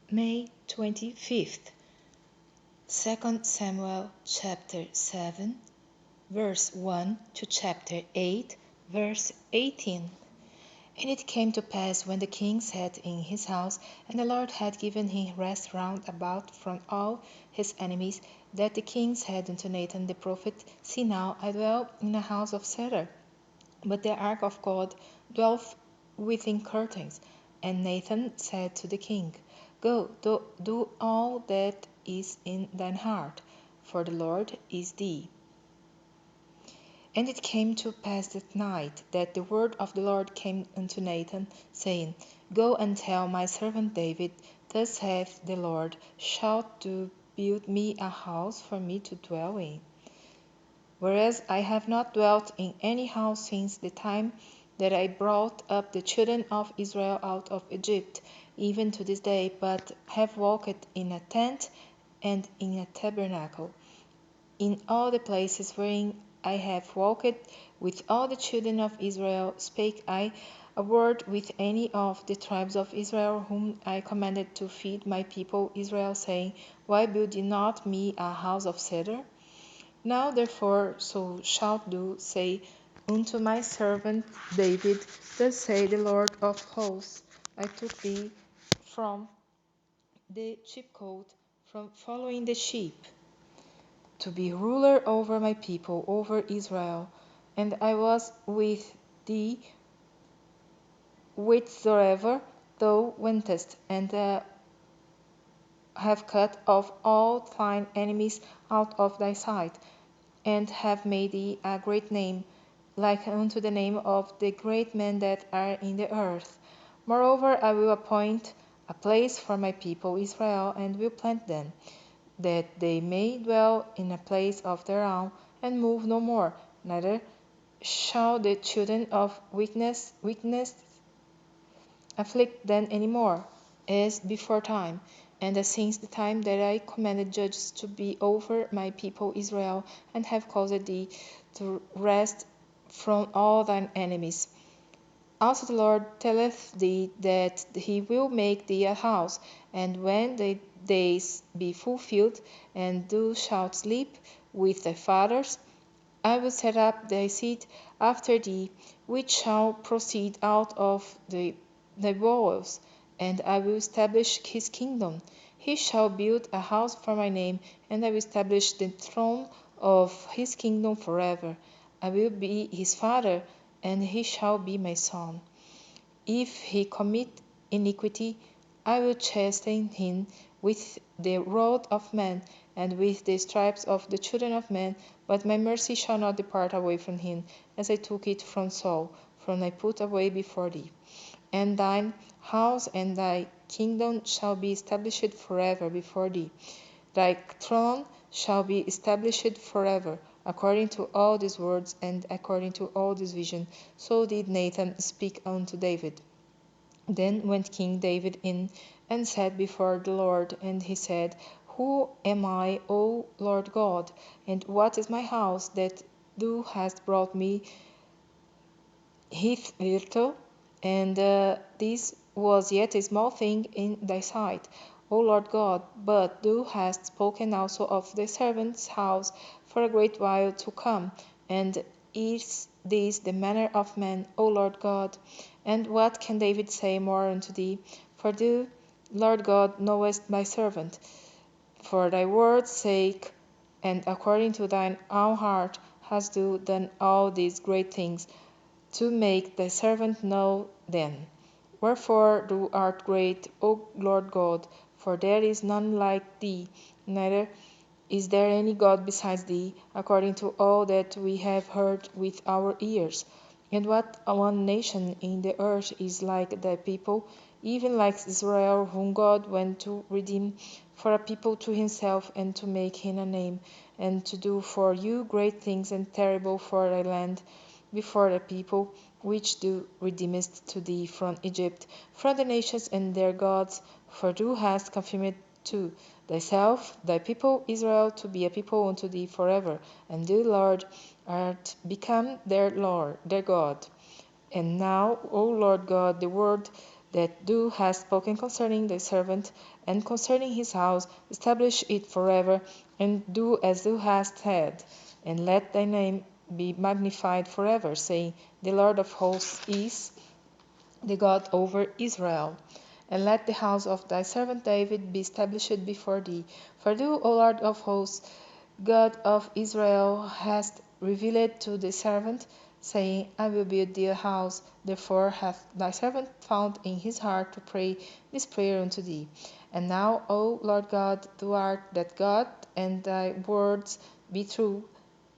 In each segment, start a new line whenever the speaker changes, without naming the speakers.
May 25th, 2 Samuel chapter 7, verse 1 to chapter 8, verse 18. And it came to pass when the king sat in his house, and the Lord had given him rest round about from all his enemies, that the king said unto Nathan the prophet, See now, I dwell in a house of cedar, but the ark of God dwelleth within curtains. And Nathan said to the king, Go, do all that is in thine heart, for the Lord is thee. And it came to pass that night that the word of the Lord came unto Nathan, saying, Go and tell my servant David, Thus saith the Lord, Shalt thou build me a house for me to dwell in? Whereas I have not dwelt in any house since the time that I brought up the children of Israel out of Egypt, even to this day, but have walked in a tent and in a tabernacle. In all the places wherein I have walked with all the children of Israel, spake I a word with any of the tribes of Israel, whom I commanded to feed my people Israel, saying, Why build ye not me a house of cedar? Now therefore so shalt thou say unto my servant David, Thus saith the Lord of hosts, I took thee from the sheepcote, from following the sheep, to be ruler over my people, over Israel. And I was with thee whithersoever thou wentest, and have cut off all thine enemies out of thy sight, and have made thee a great name, like unto the name of the great men that are in the earth. Moreover, I will appoint a place for my people Israel, and will plant them, that they may dwell in a place of their own, and move no more, neither shall the children of weakness afflict them any more, as before time, and as since the time that I commanded judges to be over my people Israel, and have caused thee to rest from all thine enemies. Also the Lord telleth thee that he will make thee a house, and when the days be fulfilled, and thou shalt sleep with thy fathers, I will set up thy seed after thee, which shall proceed out of thy bowels, and I will establish his kingdom. He shall build a house for my name, and I will establish the throne of his kingdom forever. I will be his father, and he shall be my son. If he commit iniquity, I will chasten him with the rod of men, and with the stripes of the children of men, but my mercy shall not depart away from him, as I took it from Saul, from I put away before thee. And thine house and thy kingdom shall be established forever before thee. Thy throne shall be established forever. According to all these words and according to all this vision, so did Nathan speak unto David. Then went King David in and sat before the Lord, and he said, Who am I, O Lord God, and what is my house that thou hast brought me hitherto? And this was yet a small thing in thy sight, O Lord God, but thou hast spoken also of thy servant's house for a great while to come. And is this the manner of man, O Lord God? And what can David say more unto thee? For thou, Lord God, knowest thy servant. For thy word's sake, and according to thine own heart, hast thou done all these great things, to make thy servant know them. Wherefore thou art great, O Lord God, for there is none like thee, neither is there any God besides thee, according to all that we have heard with our ears. And what one nation in the earth is like thy people, even like Israel, whom God went to redeem for a people to himself, and to make him a name, and to do for you great things and terrible for thy land, before the people which thou redeemest to thee from Egypt, from the nations and their gods, for thou hast confirmed to thyself thy people Israel to be a people unto thee forever, and thou, Lord, art become their Lord, their God. And now, O Lord God, the word that thou hast spoken concerning thy servant, and concerning his house, establish it forever, and do as thou hast said. And let thy name be magnified forever, saying, The Lord of hosts is the God over Israel. And let the house of thy servant David be established before thee. For thou, O Lord of hosts, God of Israel, hast revealed to thy servant, saying, I will build thee a house. Therefore hath thy servant found in his heart to pray this prayer unto thee. And now, O Lord God, thou art that God, and thy words be true,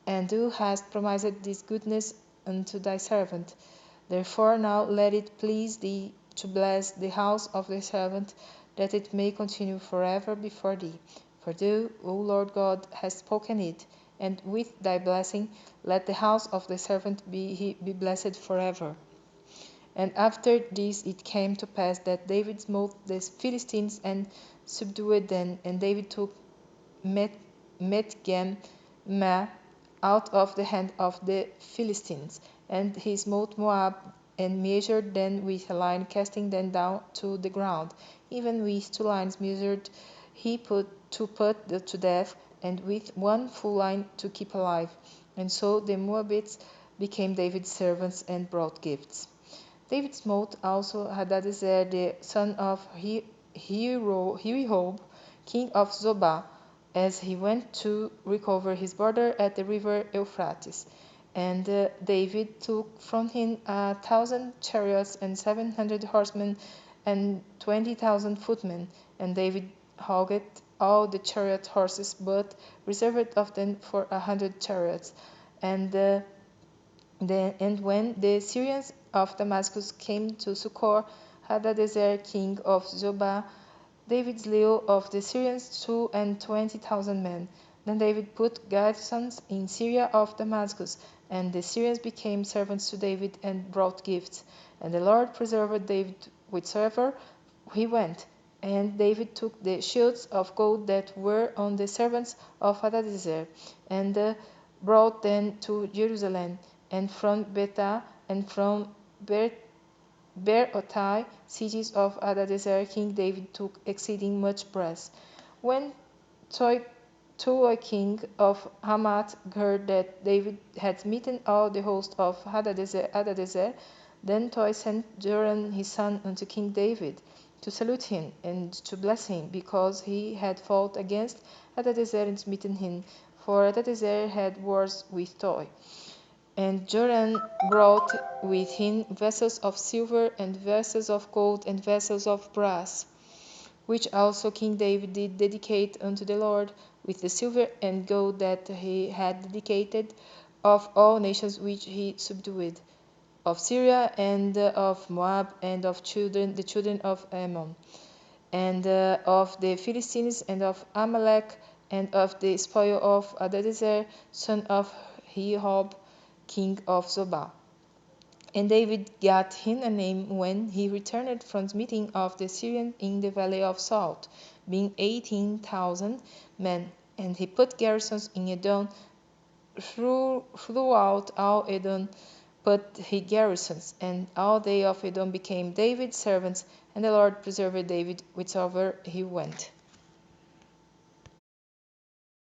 and thou hast promised this goodness unto thy servant. Therefore now let it please thee to bless the house of thy servant, that it may continue forever before thee. For thou, O Lord God, hast spoken it, and with thy blessing let the house of thy servant be blessed forever. And after this it came to pass that David smote the Philistines and subdued them, and David took Metgem out of the hand of the Philistines, and he smote Moab, and measured them with a line, casting them down to the ground. Even with 2 lines measured he put to death, and with 1 full line to keep alive. And so the Moabites became David's servants and brought gifts. David smote also Hadadezer the son of Rehob, king of Zobah, as he went to recover his border at the river Euphrates. And David took from him 1,000 chariots and 700 horsemen and 20,000 footmen. And David hogged all the chariot horses, but reserved of them for 100 chariots. And when the Syrians of Damascus came to succor Hadadezer king of Zobah, David slew of the Syrians 22,000 men. Then David put garrisons in Syria of Damascus, and the Syrians became servants to David and brought gifts. And the Lord preserved David whithersoever he went. And David took the shields of gold that were on the servants of Hadadezer, and brought them to Jerusalem, and from Betah and from Berotai, cities of Hadadezer, King David took exceeding much brass. When Toi king of Hamath heard that David had smitten all the host of Hadadezer, then Toi sent Joram his son unto King David, to salute him and to bless him, because he had fought against Hadadezer and smitten him, for Hadadezer had wars with Toi. And Joram brought with him vessels of silver, and vessels of gold, and vessels of brass, which also King David did dedicate unto the Lord, with the silver and gold that he had dedicated, of all nations which he subdued, of Syria, and of Moab, and of the children of Ammon, and of the Philistines, and of Amalek, and of the spoil of Hadadezer, son of Rehob, king of Zobah. And David got him a name when he returned from the meeting of the Syrians in the valley of Salt, being 18,000 men. And he put garrisons in Edom. Throughout all Edom put he garrisons, and all they of Edom became David's servants, and the Lord preserved David whithersoever he went.